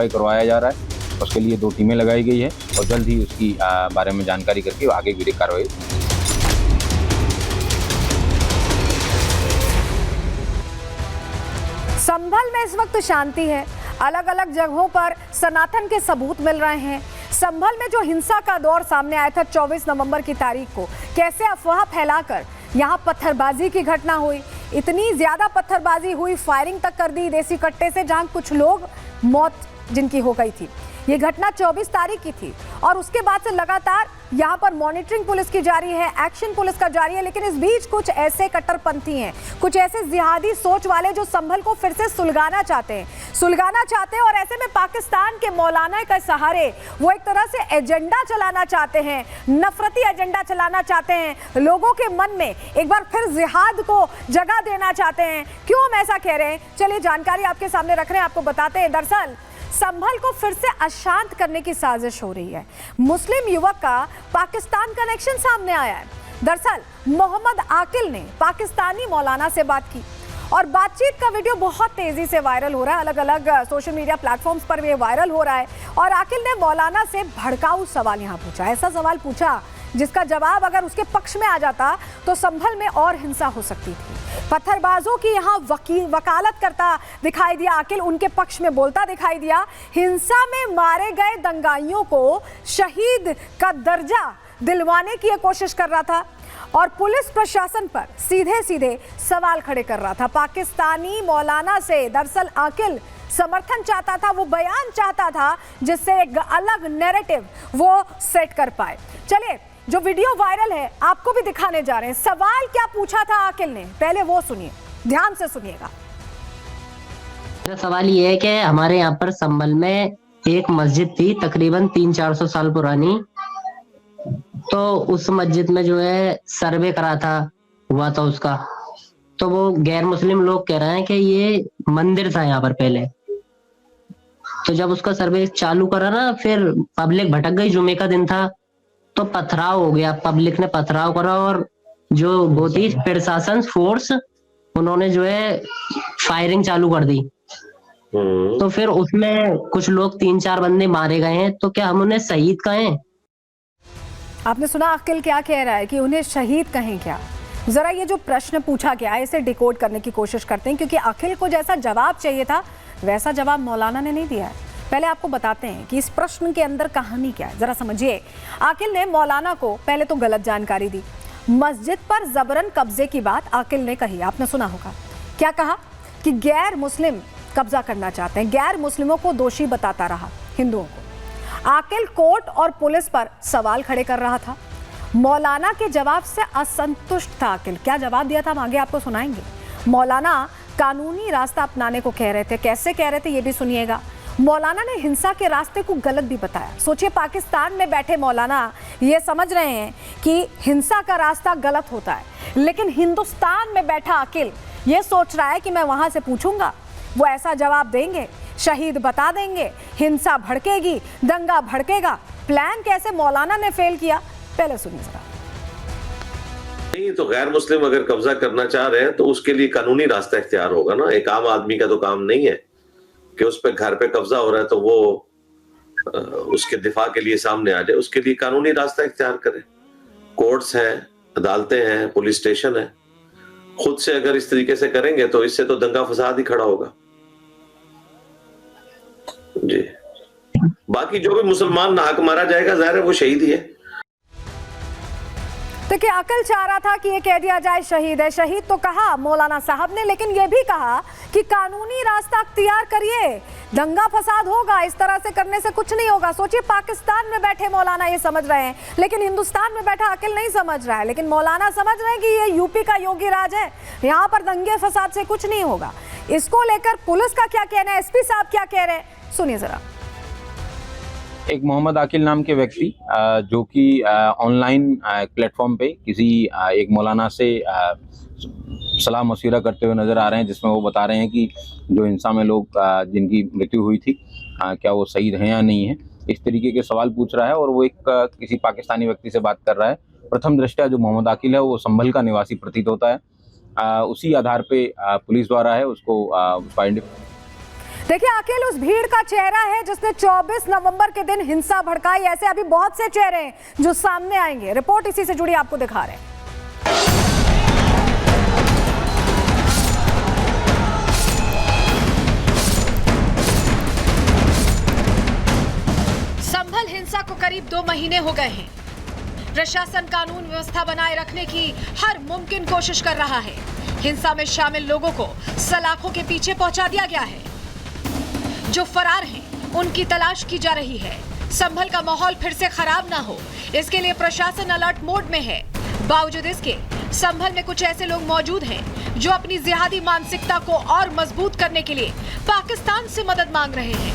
करवाया जा रहा है। उसके लिए 2 टीमें लगाई गई है और जल्द ही उसकी बारे में जानकारी करके आगे की कार्रवाई। संभल में इस वक्त शांति है। अलग अलग जगहों पर सनातन के सबूत मिल रहे हैं। संभल में जो हिंसा का दौर सामने आया था 24 नवंबर की तारीख को, कैसे अफवाह फैलाकर यहां पत्थरबाजी की घटना हुई, इतनी ज्यादा पत्थरबाजी हुई, फायरिंग तक कर दी देसी कट्टे से, जहां कुछ लोग मौत जिनकी हो गई थी। ये घटना 24 तारीख की थी और उसके बाद से लगातार यहाँ पर मॉनिटरिंग पुलिस की जारी है, एक्शन पुलिस का जारी है। लेकिन इस बीच कुछ ऐसे कट्टरपंथी हैं, कुछ ऐसे जिहादी सोच वाले जो संभल को फिर से सुलगाना चाहते हैं और ऐसे में पाकिस्तान के मौलाना के सहारे वो एक तरह से एजेंडा चलाना चाहते हैं, नफरती एजेंडा चलाना चाहते हैं, लोगों के मन में एक बार फिर जिहाद को जगह देना चाहते हैं। क्यों हम ऐसा कह रहे हैं, चलिए जानकारी आपके सामने रख रहे हैं, आपको बताते हैं। दरअसल संभल को फिर से अशांत करने की साजिश हो रही है। मुस्लिम युवक का पाकिस्तान कनेक्शन सामने आया है। दरअसल मोहम्मद आकिल ने पाकिस्तानी मौलाना से बात की और बातचीत का वीडियो बहुत तेजी से वायरल हो रहा है, अलग अलग सोशल मीडिया प्लेटफॉर्म्स पर ये वायरल हो रहा है। और आकिल ने मौलाना से भड़काऊ सवाल यहाँ पूछा, ऐसा सवाल पूछा जिसका जवाब अगर उसके पक्ष में आ जाता तो संभल में और हिंसा हो सकती थी। पत्थरबाजों की यहाँ वकालत करता दिखाई दिया आकिल, उनके पक्ष में बोलता दिखाई दिया। हिंसा में मारे गए दंगाइयों को शहीद का दर्जा दिलवाने की कोशिश कर रहा था और पुलिस प्रशासन पर सीधे सीधे सवाल खड़े कर रहा था। पाकिस्तानी मौलाना से दरअसल आकिल समर्थन चाहता था, वो बयान चाहता था जिससे एक अलग नैरेटिव वो सेट कर पाए। चलिए जो वीडियो वायरल है आपको भी दिखाने जा रहे हैं। सवाल क्या पूछा था आकिल ने, पहले वो सुनिए, ध्यान से सुनिएगा। सवाल ये है कि हमारे यहाँ पर संभल में एक मस्जिद थी तकरीबन 300-400 साल पुरानी, तो उस मस्जिद में जो है सर्वे हुआ था उसका, तो वो गैर मुस्लिम लोग कह रहे हैं कि ये मंदिर था यहाँ पर पहले। तो जब उसका सर्वे चालू करा ना, फिर पब्लिक भटक गई, जुमे का दिन था, तो पथराव हो गया, पब्लिक ने पथराव करा और जो वो थी प्रशासन फोर्स, उन्होंने जो है फायरिंग चालू कर दी। तो फिर उसमें कुछ लोग 3-4 बंदे मारे गए हैं, तो क्या हम उन्हें शहीद कहें? आपने सुना आकिल क्या कह रहा है कि उन्हें शहीद कहें क्या? जरा ये जो प्रश्न पूछा गया है इसे डिकोड करने की कोशिश करते हैं, क्योंकि आकिल को जैसा जवाब चाहिए था वैसा जवाब मौलाना ने नहीं दिया है। पहले आपको बताते हैं कि इस प्रश्न के अंदर कहानी क्या है, जरा समझिए। आकिल ने मौलाना को पहले तो गलत जानकारी दी। मस्जिद पर जबरन कब्जे की बात आकिल ने कही, आपने सुना होगा। क्या कहा कि गैर मुस्लिम कब्जा करना चाहते हैं, गैर मुस्लिमों को दोषी बताता रहा हिंदुओं को। आकिल कोर्ट और पुलिस पर सवाल खड़े कर रहा था। मौलाना के जवाब से असंतुष्ट था आकिल। क्या जवाब दिया था हम आगे आपको सुनाएंगे। मौलाना कानूनी रास्ता अपनाने को कह रहे थे, कैसे कह रहे थे ये भी सुनिएगा। मौलाना ने हिंसा के रास्ते को गलत भी बताया। सोचिए, पाकिस्तान में बैठे मौलाना ये समझ रहे हैं कि हिंसा का रास्ता गलत होता है, लेकिन हिंदुस्तान में बैठा आकिल ये सोच रहा है कि मैं वहां से पूछूंगा, वो ऐसा जवाब देंगे, शहीद बता देंगे, हिंसा भड़केगी, दंगा भड़केगा। प्लान कैसे मौलाना ने फेल किया, पहले सुनिए जरा। नहीं तो गैर मुस्लिम अगर कब्जा करना चाह रहे हैं तो उसके लिए कानूनी रास्ता इख्तियार होगा ना। एक आम आदमी का तो काम नहीं है कि उस पे घर पे कब्जा हो रहा है तो वो उसके दिफा के लिए सामने आ जाए। उसके लिए कानूनी रास्ता इख्तियार करे। कोर्ट्स हैं, अदालतें हैं, पुलिस स्टेशन है। खुद से अगर इस तरीके से करेंगे तो इससे तो दंगा फसाद ही खड़ा होगा जी। बाकी जो भी मुसलमान नाहक मारा जाएगा जाहिर है वो शहीद ही है। देखिए, आकिल चाह रहा था कि ये कह दिया जाए शहीद है। शहीद तो कहा मौलाना साहब ने, लेकिन ये भी कहा कि कानूनी रास्ता अख्तियार करिए, दंगा फसाद होगा, इस तरह से करने से कुछ नहीं होगा। सोचिए, पाकिस्तान में बैठे मौलाना ये समझ रहे हैं, लेकिन हिंदुस्तान में बैठा आकिल नहीं समझ रहा है। लेकिन मौलाना समझ रहे हैं कि ये यूपी का योगी राज है, यहाँ पर दंगे फसाद से कुछ नहीं होगा। इसको लेकर पुलिस का क्या कहना है, एसपी साहब क्या कह रहे हैं, सुनिए जरा। एक मोहम्मद आकिल नाम के व्यक्ति जो कि ऑनलाइन प्लेटफॉर्म पे किसी एक मौलाना से सलाह मशविरा करते हुए नज़र आ रहे हैं, जिसमें वो बता रहे हैं कि जो हिंसा में लोग जिनकी मृत्यु हुई थी क्या वो शहीद हैं या नहीं है। इस तरीके के सवाल पूछ रहा है और वो एक किसी पाकिस्तानी व्यक्ति से बात कर रहा है। प्रथम दृष्टया जो मोहम्मद आकिल है वो संभल का निवासी प्रतीत होता है। उसी आधार पे पुलिस द्वारा है उसको देखिए आखिर उस भीड़ का चेहरा है जिसने 24 नवंबर के दिन हिंसा भड़काई। ऐसे अभी बहुत से चेहरे हैं जो सामने आएंगे। रिपोर्ट इसी से जुड़ी आपको दिखा रहे हैं। संभल हिंसा को करीब 2 महीने हो गए हैं। प्रशासन कानून व्यवस्था बनाए रखने की हर मुमकिन कोशिश कर रहा है। हिंसा में शामिल लोगों को सलाखों के पीछे पहुंचा दिया गया है। जो फरार हैं, उनकी तलाश की जा रही है। संभल का माहौल फिर से खराब ना हो, इसके लिए प्रशासन अलर्ट मोड में है। बावजूद इसके संभल में कुछ ऐसे लोग मौजूद हैं जो अपनी जिहादी मानसिकता को और मजबूत करने के लिए पाकिस्तान से मदद मांग रहे हैं।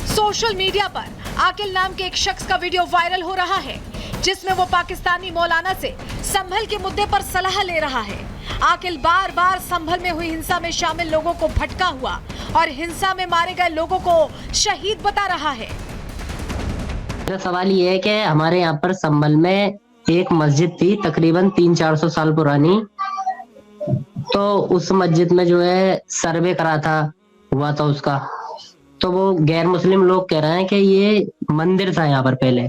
सोशल मीडिया पर आकिल नाम के एक शख्स का वीडियो वायरल हो रहा है जिसमें वो पाकिस्तानी मौलाना से संभल के मुद्दे पर सलाह ले रहा है। आकिल बार बार संभल में हुई हिंसा में शामिल लोगों को भटका हुआ और हिंसा में मारे गए लोगों को शहीद बता रहा है। मेरा सवाल ये है कि हमारे यहाँ पर संभल में एक मस्जिद थी तकरीबन 300-400 साल पुरानी। तो उस मस्जिद में जो है सर्वे हुआ था उसका। तो वो गैर मुस्लिम लोग कह रहे हैं कि ये मंदिर था यहाँ पर पहले।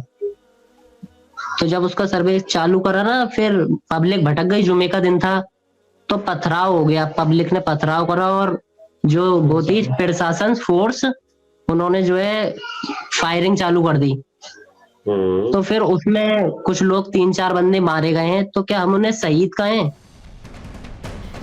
तो जब उसका सर्वे चालू करा ना, फिर पब्लिक भटक गई। जुमे का दिन था तो पथराव हो गया, पब्लिक ने पथराव करा और जो वो थी प्रशासन फोर्स, उन्होंने जो है फायरिंग चालू कर दी। तो फिर उसमें कुछ लोग 3-4 बंदे मारे गए हैं। तो क्या हम उन्हें शहीद कहें?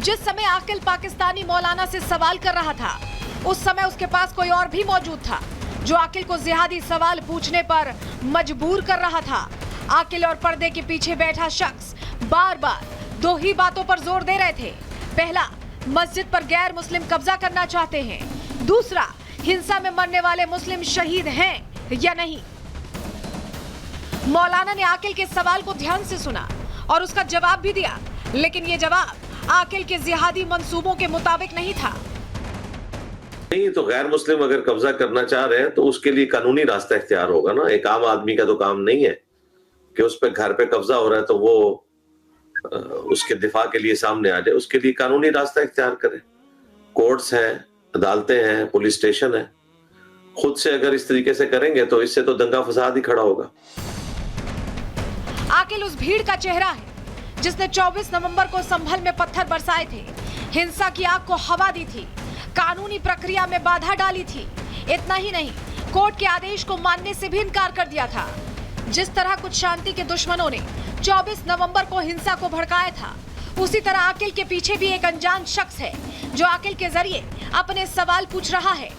जिस समय आकिल पाकिस्तानी मौलाना से सवाल कर रहा था, उस समय उसके पास कोई और भी मौजूद था जो आकिल को जिहादी सवाल पूछने पर मजबूर कर रहा था। आकिल और पर्दे के पीछे बैठा शख्स बार बार 2 ही बातों पर जोर दे रहे थे। पहला, मस्जिद पर गैर मुस्लिम कब्जा करना चाहते हैं। दूसरा, हिंसा में मरने वाले मुस्लिम शहीद हैं या नहीं। मौलाना ने आकिल के सवाल को ध्यान से सुना और उसका जवाब भी दिया, लेकिन ये जवाब आकिल के जिहादी मंसूबों के मुताबिक नहीं था। नहीं, तो गैर मुस्लिम अगर कब्जा करना चाह रहे हैं तो उसके लिए कानूनी रास्ता इख्तियार होगा ना। एक आम आदमी का तो काम नहीं है कि उस पे घर पे कब्जा हो रहा है तो वो उसके दिफा के लिए सामने आ जाए। उसके लिए कानूनी रास्ता इख्तियार करें। कोर्ट्स हैं, अदालतें हैं, पुलिस स्टेशन है। खुद से अगर इस तरीके से करेंगे तो इससे तो दंगा फसाद ही खड़ा होगा। आकिल उस भीड़ का चेहरा है जिसने 24 नवंबर को संभल में पत्थर बरसाए थे, हिंसा की आग को हवा दी थी, कानूनी प्रक्रिया में बाधा डाली थी। इतना ही नहीं, कोर्ट के आदेश को मानने से भी इनकार कर दिया था। जिस तरह कुछ शांति के दुश्मनों ने 24 नवंबर को हिंसा को भड़काया था, उसी तरह आकिल के पीछे भी एक अनजान शख्स है जो आकिल के जरिए अपने सवाल पूछ रहा है।